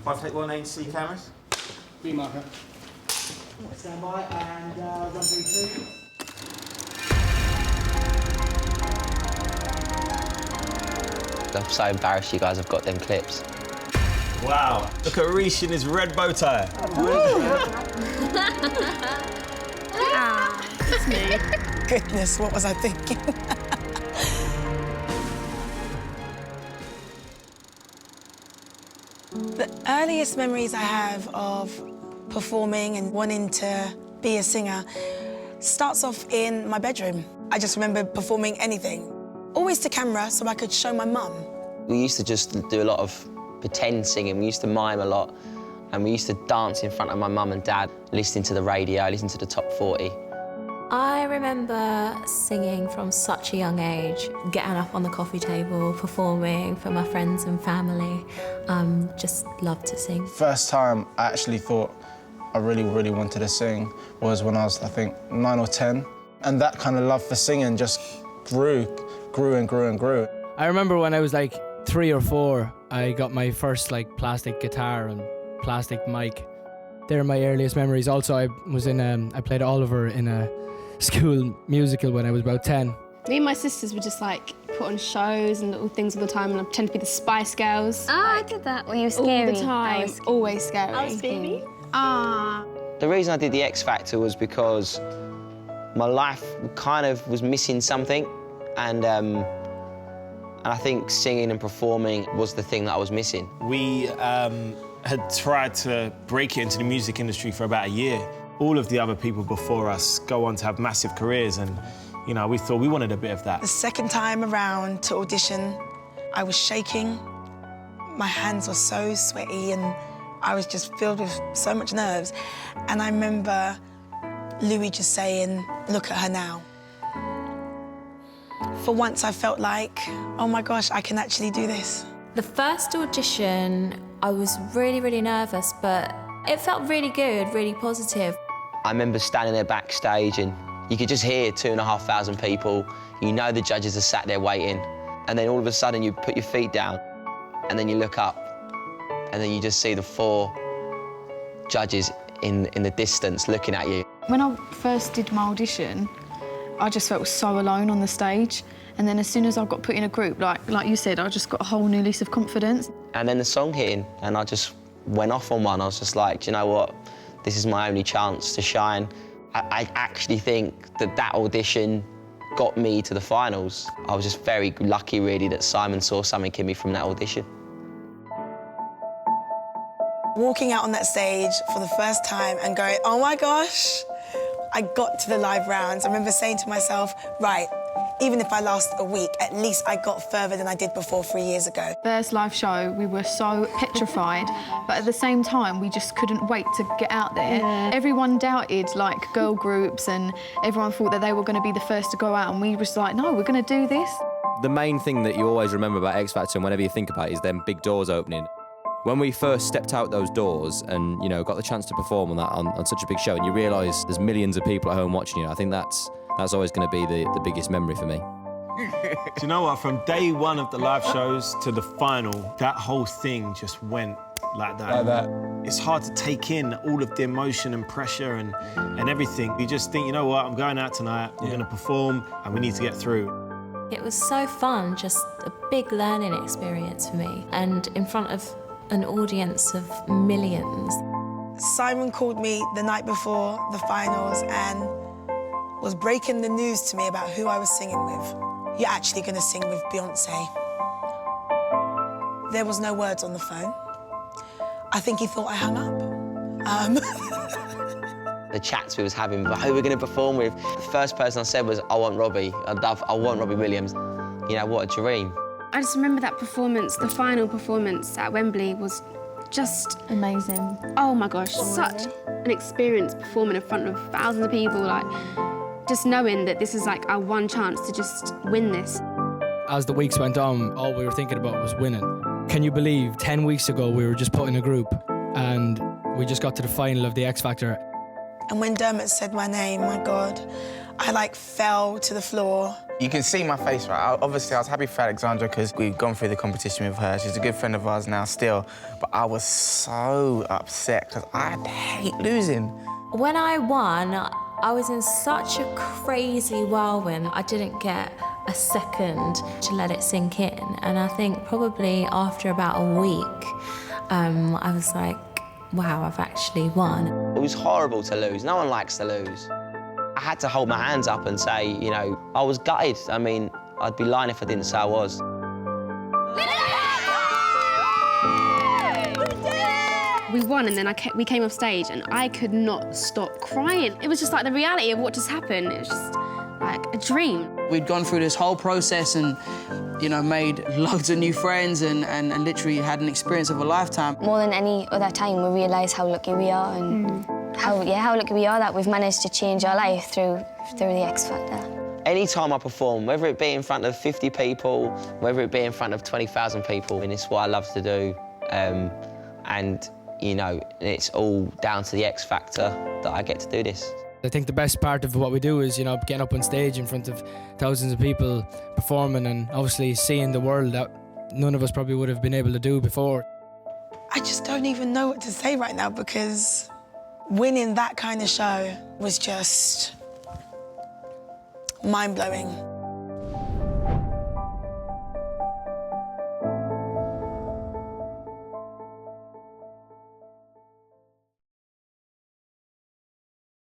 5, 1, aim, see cameras. B marker. Stand by and run 3, 2. I'm so embarrassed you guys have got them clips. Wow, look at Rish in his red bow tie. It's me. Goodness, what was I thinking? The earliest memories I have of performing and wanting to be a singer starts off in my bedroom. I just remember performing anything, always to camera so I could show my mum. We used to just do a lot of pretend singing. We used to mime a lot, and we used to dance in front of my mum and dad, listening to the radio, listening to the top 40. I remember singing from such a young age, getting up on the coffee table, performing for my friends and family. Just loved to sing. First time I actually thought I really, really wanted to sing was when I was, I think, 9 or 10. And that kind of love for singing just grew and grew and grew. I remember when I was like 3 or 4, I got my first like plastic guitar and plastic mic. They're my earliest memories. Also, I played Oliver in a school musical when I was about 10. Me and my sisters would just like put on shows and little things all the time, and I pretend to be the Spice Girls. I did that. Were you scary? All the time, always scary. I was baby. The reason I did the X Factor was because my life kind of was missing something, and I think singing and performing was the thing that I was missing. We had tried to break it into the music industry for about a year. All of the other people before us go on to have massive careers, and, you know, we thought we wanted a bit of that. The second time around to audition, I was shaking. My hands were so sweaty and I was just filled with so much nerves. And I remember Louis just saying, "Look at her now." For once, I felt like, oh my gosh, I can actually do this. The first audition, I was really, really nervous, but it felt really good, really positive. I remember standing there backstage and you could just hear 2,500 people. You know the judges are sat there waiting, and then all of a sudden you put your feet down and then you look up and then you just see the 4 judges in the distance looking at you. When I first did my audition, I just felt so alone on the stage. And then as soon as I got put in a group, like you said, I just got a whole new lease of confidence. And then the song hit in and I just went off on one. I was just like, do you know what? This is my only chance to shine. I actually think that audition got me to the finals. I was just very lucky, really, that Simon saw something in me from that audition. Walking out on that stage for the first time and going, oh my gosh, I got to the live rounds. I remember saying to myself, right, even if I last a week, at least I got further than I did before 3 years ago. First live show, we were so petrified, but at the same time, we just couldn't wait to get out there. Yeah. Everyone doubted, like, girl groups, and everyone thought that they were going to be the first to go out, and we were just like, no, we're going to do this. The main thing that you always remember about X Factor, and whenever you think about it, is them big doors opening. When we first stepped out those doors and, you know, got the chance to perform on such a big show, and you realise there's millions of people at home watching you, I think that's always going to be the biggest memory for me. Do you know what? From day one of the live shows to the final, that whole thing just went like that. Like that. It's hard to take in all of the emotion and pressure and everything. You just think, you know what, I'm going out tonight, we're going to perform, and we need to get through. It was so fun, just a big learning experience for me, and in front of an audience of millions. Simon called me the night before the finals and was breaking the news to me about who I was singing with. You're actually going to sing with Beyonce. There was no words on the phone. I think he thought I hung up. The chats we was having about who we're going to perform with, the first person I said was, I want Robbie. I want Robbie Williams. You know, what a dream. I just remember that performance, the final performance at Wembley was just amazing. Oh my gosh, such an experience performing in front of thousands of people, like, just knowing that this is like our one chance to just win this. As the weeks went on, all we were thinking about was winning. Can you believe 10 weeks ago we were just put in a group and we just got to the final of the X Factor? And when Dermot said my name, my God, I like fell to the floor. You can see my face, right? Obviously, I was happy for Alexandra because we've gone through the competition with her. She's a good friend of ours now still. But I was so upset because I hate losing. When I won, I was in such a crazy whirlwind. I didn't get a second to let it sink in. And I think probably after about a week, I was like, wow, I've actually won. It was horrible to lose. No one likes to lose. I had to hold my hands up and say, you know, I was gutted. I mean, I'd be lying if I didn't say I was. We won, and then we came off stage, and I could not stop crying. It was just like the reality of what just happened. It was just like a dream. We'd gone through this whole process and, you know, made loads of new friends and literally had an experience of a lifetime. More than any other time, we realise how lucky we are and how lucky we are that we've managed to change our life through the X Factor. Any time I perform, whether it be in front of 50 people, whether it be in front of 20,000 people, and it's what I love to do. And, you know, it's all down to the X Factor that I get to do this. I think the best part of what we do is, you know, getting up on stage in front of thousands of people performing and obviously seeing the world that none of us probably would have been able to do before. I just don't even know what to say right now because winning that kind of show was just mind-blowing.